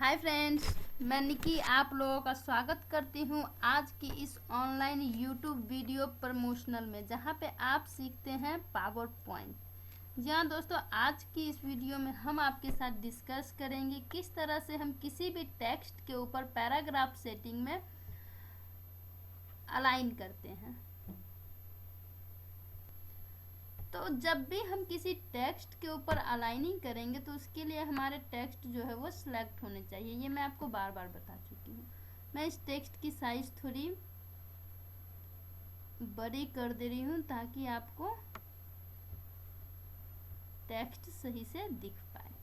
Hi friends, मैं निकी आप लोगों का स्वागत करती हूँ आज की इस ऑनलाइन यूट्यूब वीडियो प्रमोशनल में, जहाँ पे आप सीखते हैं पावर पॉइंट। जी हाँ दोस्तों, आज की इस वीडियो में हम आपके साथ डिस्कस करेंगे किस तरह से हम किसी भी टेक्स्ट के ऊपर पैराग्राफ सेटिंग में अलाइन करते हैं। तो जब भी हम किसी टेक्स्ट के ऊपर अलाइनिंग करेंगे तो उसके लिए हमारे टेक्स्ट जो है वो सिलेक्ट होने चाहिए। ये मैं आपको बार बार बता चुकी हूँ। मैं इस टेक्स्ट की साइज थोड़ी बड़ी कर दे रही हूँ ताकि आपको टेक्स्ट सही से दिख पाए।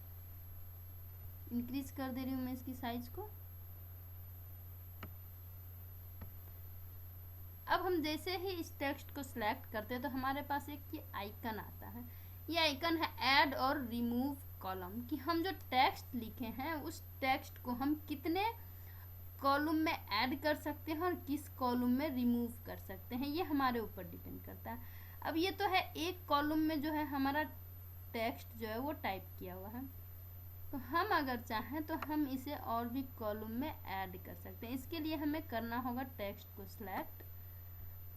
इंक्रीज कर दे रही हूँ मैं इसकी साइज को। अब हम जैसे ही इस टेक्स्ट को सिलेक्ट करते हैं तो हमारे पास एक ये आइकन आता है। ये आइकन है ऐड और रिमूव कॉलम, कि हम जो टेक्स्ट लिखे हैं उस टेक्स्ट को हम कितने कॉलम में ऐड कर सकते हैं और किस कॉलम में रिमूव कर सकते हैं, ये हमारे ऊपर डिपेंड करता है। अब ये तो है एक कॉलम में जो है हमारा टेक्स्ट जो है वो टाइप किया हुआ है, तो हम अगर चाहें तो हम इसे और भी कॉलम में ऐड कर सकते हैं। इसके लिए हमें करना होगा टेक्स्ट को सिलेक्ट।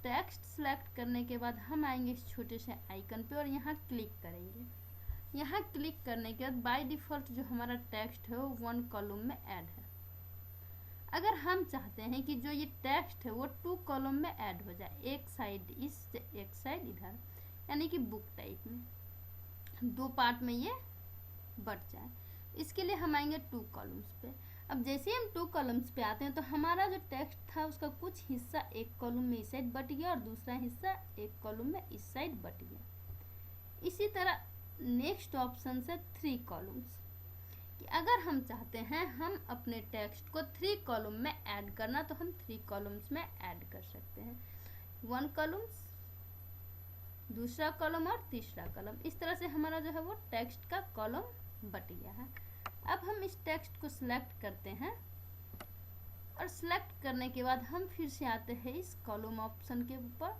टेक्स्ट सेलेक्ट करने के बाद हम आएंगे इस छोटे से आइकन पे और यहाँ क्लिक करेंगे। यहाँ क्लिक करने के बाद बाय डिफ़ॉल्ट जो हमारा टेक्स्ट है वो 1 कॉलम में ऐड है। अगर हम चाहते हैं कि जो ये टेक्स्ट है वो 2 कॉलम में ऐड हो जाए, एक साइड इस एक साइड इधर, यानी कि बुक टाइप में 2 पार्ट में ये बट जाए, इसके लिए हम आएंगे 2 कॉलम्स पे। अब जैसे ही हम 2 कॉलम्स पे आते हैं तो हमारा जो टेक्स्ट था उसका कुछ हिस्सा एक कॉलम में इस साइड बट गया और दूसरा हिस्सा एक कॉलम में इस साइड बट गया। इसी तरह नेक्स्ट ऑप्शन से 3 कॉलम्स, कि अगर हम चाहते हैं हम अपने टेक्स्ट को 3 कॉलम में ऐड करना तो हम 3 कॉलम्स में ऐड कर सकते हैं। 1 कॉलम्स, दूसरा कॉलम और तीसरा कॉलम, इस तरह से हमारा जो है वो टेक्स्ट का कॉलम बट गया है। अब हम इस टेक्स्ट को सिलेक्ट करते हैं और सिलेक्ट करने के बाद हम फिर से आते हैं इस कॉलम ऑप्शन के ऊपर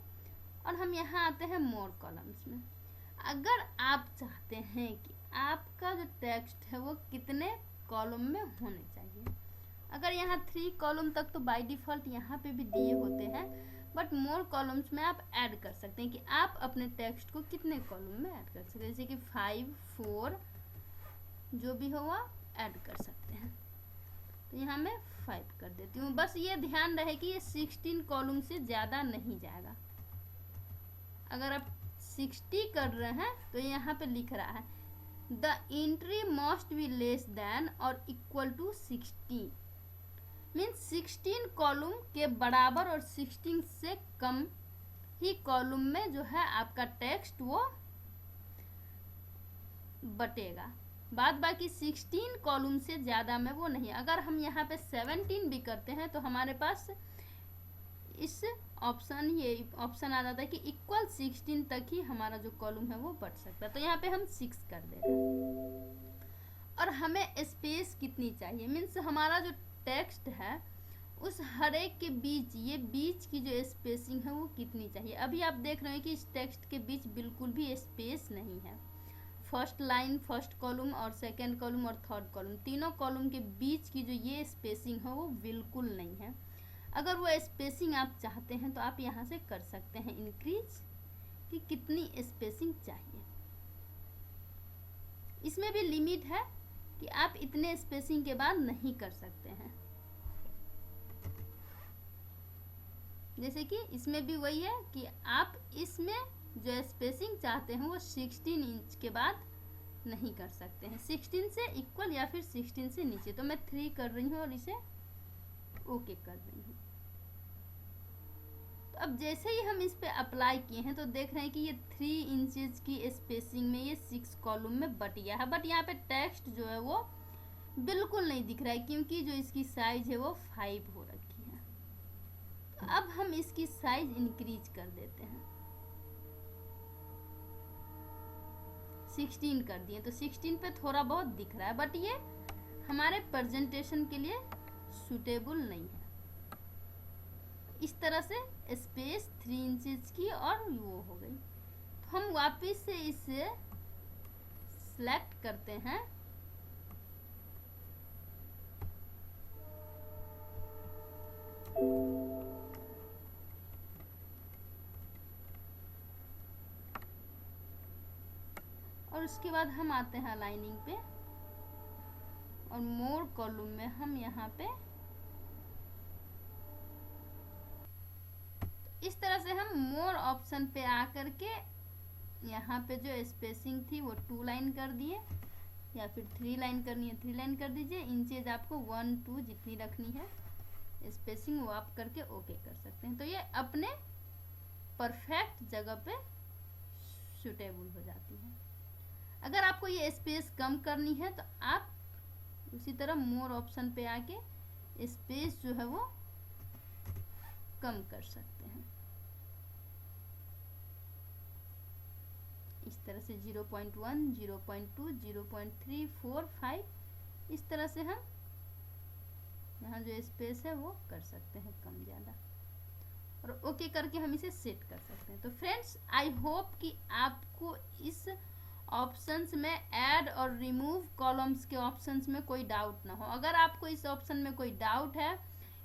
और हम यहाँ आते हैं मोर कॉलम्स में। अगर आप चाहते हैं कि आपका जो टेक्स्ट है वो कितने कॉलम में होने चाहिए, अगर यहाँ 3 कॉलम तक तो बाय डिफ़ॉल्ट यहाँ पे भी दिए होते हैं, बट मोर कॉलम्स में आप ऐड कर सकते हैं कि आप अपने टेक्स्ट को कितने कॉलम में ऐड कर सकते हैं, जैसे कि 5, 4 जो भी हो ऐड कर सकते हैं। तो यहाँ मैं 5 कर देती हूँ। बस ये ध्यान रहे कि ये 16 कॉलम से ज़्यादा नहीं जाएगा। अगर आप 60 कर रहे हैं तो यहाँ पे लिख रहा है the entry must be less than और इक्वल टू 16, मीन्स 16 कॉलम के बराबर और 16 से कम ही कॉलम में जो है आपका टेक्स्ट वो बटेगा। बाद बाकी 16 कॉलम से ज़्यादा में वो नहीं। अगर हम यहाँ पे 17 भी करते हैं तो हमारे पास इस ये ऑप्शन आ जाता है कि इक्वल 16 तक ही हमारा जो कॉलम है वो बढ़ सकता है। तो यहाँ पे हम 6 कर दे रहे हैं। और हमें स्पेस कितनी चाहिए, मीन्स हमारा जो टेक्स्ट है उस हर एक के बीच, ये बीच की जो स्पेसिंग है वो कितनी चाहिए। अभी आप देख रहे हैं कि इस टेक्स्ट के बीच बिल्कुल भी स्पेस नहीं है। फर्स्ट लाइन, फर्स्ट कॉलम और सेकेंड कॉलम और थर्ड कॉलम, तीनों कॉलम के बीच की जो ये स्पेसिंग है वो बिल्कुल नहीं है। अगर वो स्पेसिंग आप चाहते हैं तो आप यहाँ से कर सकते हैं इंक्रीज, कि कितनी स्पेसिंग चाहिए। इसमें भी लिमिट है कि आप इतने स्पेसिंग के बाद नहीं कर सकते हैं। जैसे कि इसमें भी वही है कि आप इसमें जो स्पेसिंग चाहते हैं वो 16 इंच के बाद नहीं कर सकते हैं, 16 से इक्वल या फिर 16 से नीचे। तो मैं 3 कर रही हूँ और इसे ओके कर रही हूँ। तो अब जैसे ही हम इस पे अप्लाई किए हैं तो देख रहे हैं कि ये 3 इंचेस की स्पेसिंग में ये 6 कॉलम में बट गया है, बट यहाँ पे टेक्स्ट जो है वो बिल्कुल नहीं दिख रहा है क्योंकि जो इसकी साइज है वो 5 हो रखी है। तो अब हम इसकी साइज इंक्रीज कर देते हैं, 16 कर दिए। तो 16 पे थोड़ा बहुत दिख रहा है, बट ये हमारे प्रेजेंटेशन के लिए सूटेबल नहीं है। इस तरह से स्पेस 3 इंचेस की और वो हो गई। तो हम वापस से इसे सिलेक्ट करते हैं और उसके बाद हम आते हैं अलाइनिंग पे और मोर कॉलम में हम यहाँ पे इस तरह से हम मोर ऑप्शन पे आकर के यहाँ पे जो स्पेसिंग थी वो 2 लाइन कर दिए, या फिर 3 लाइन करनी है 3 लाइन कर दीजिए। इंचेज आपको 1 2 जितनी रखनी है स्पेसिंग वो आप करके ओके कर सकते हैं। तो ये अपने परफेक्ट जगह पे सूटेबल हो जाती है। अगर आपको ये स्पेस कम करनी है तो आप उसी तरह मोर ऑप्शन पे आके स्पेस जो है वो कम कर सकते हैं। इस तरह से 0.1 0.2 0.3 4 5 इस तरह से हम यहाँ जो स्पेस है वो कर सकते हैं कम ज़्यादा, और ओके करके हम इसे सेट कर सकते हैं। तो फ्रेंड्स आई होप कि आपको इस ऑप्शंस में ऐड और रिमूव कॉलम्स के ऑप्शंस में कोई डाउट ना हो। अगर आपको इस ऑप्शन में कोई डाउट है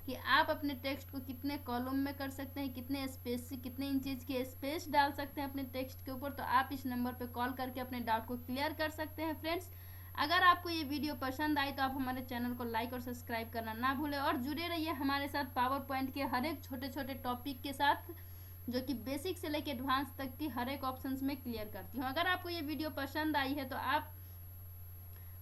कि आप अपने टेक्स्ट को कितने कॉलम में कर सकते हैं, कितने स्पेस कितने इंचेज की स्पेस डाल सकते हैं अपने टेक्स्ट के ऊपर, तो आप इस नंबर पे कॉल करके अपने डाउट को क्लियर कर सकते हैं। फ्रेंड्स अगर आपको ये वीडियो पसंद आई तो आप हमारे चैनल को लाइक और सब्सक्राइब करना ना भूलें और जुड़े रहिए हमारे साथ पावर पॉइंट के हर एक छोटे छोटे टॉपिक के साथ, जो कि बेसिक से लेकर एडवांस तक की हर एक ऑप्शंस में क्लियर करती हूँ। अगर आपको ये वीडियो पसंद आई है तो आप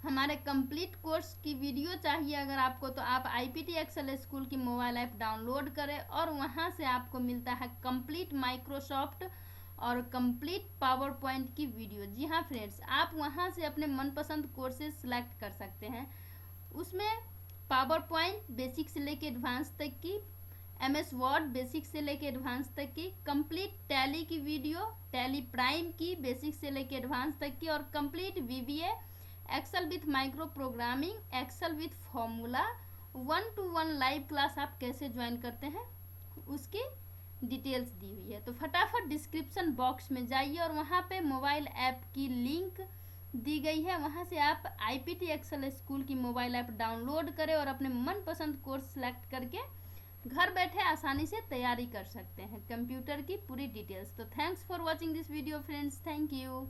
हमारे कंप्लीट कोर्स की वीडियो चाहिए अगर आपको, तो आप IPT एक्सेल स्कूल की मोबाइल ऐप डाउनलोड करें और वहाँ से आपको मिलता है कंप्लीट माइक्रोसॉफ्ट और कंप्लीट पावर पॉइंट की वीडियो। जी हाँ फ्रेंड्स, आप वहाँ से अपने मनपसंद कोर्सेज सिलेक्ट कर सकते हैं। उसमें पावर पॉइंट बेसिक से लेके एडवांस तक की, MS वर्ड बेसिक से लेके एडवांस तक की, कंप्लीट टैली की वीडियो, टैली प्राइम की बेसिक से लेके एडवांस तक की, और complete VBA excel with micro programming, excel with formula 1-to-1 live class आप कैसे ज्वाइन करते हैं उसकी डिटेल्स दी हुई है। तो फटाफट डिस्क्रिप्शन बॉक्स में जाइए और वहाँ पे मोबाइल ऐप की लिंक दी गई है, वहाँ से आप IPT एक्सेल स्कूल की मोबाइल ऐप डाउनलोड करें और अपने मनपसंद कोर्स सेलेक्ट करके घर बैठे आसानी से तैयारी कर सकते हैं कंप्यूटर की पूरी डिटेल्स। तो thanks for watching this video friends, thank you.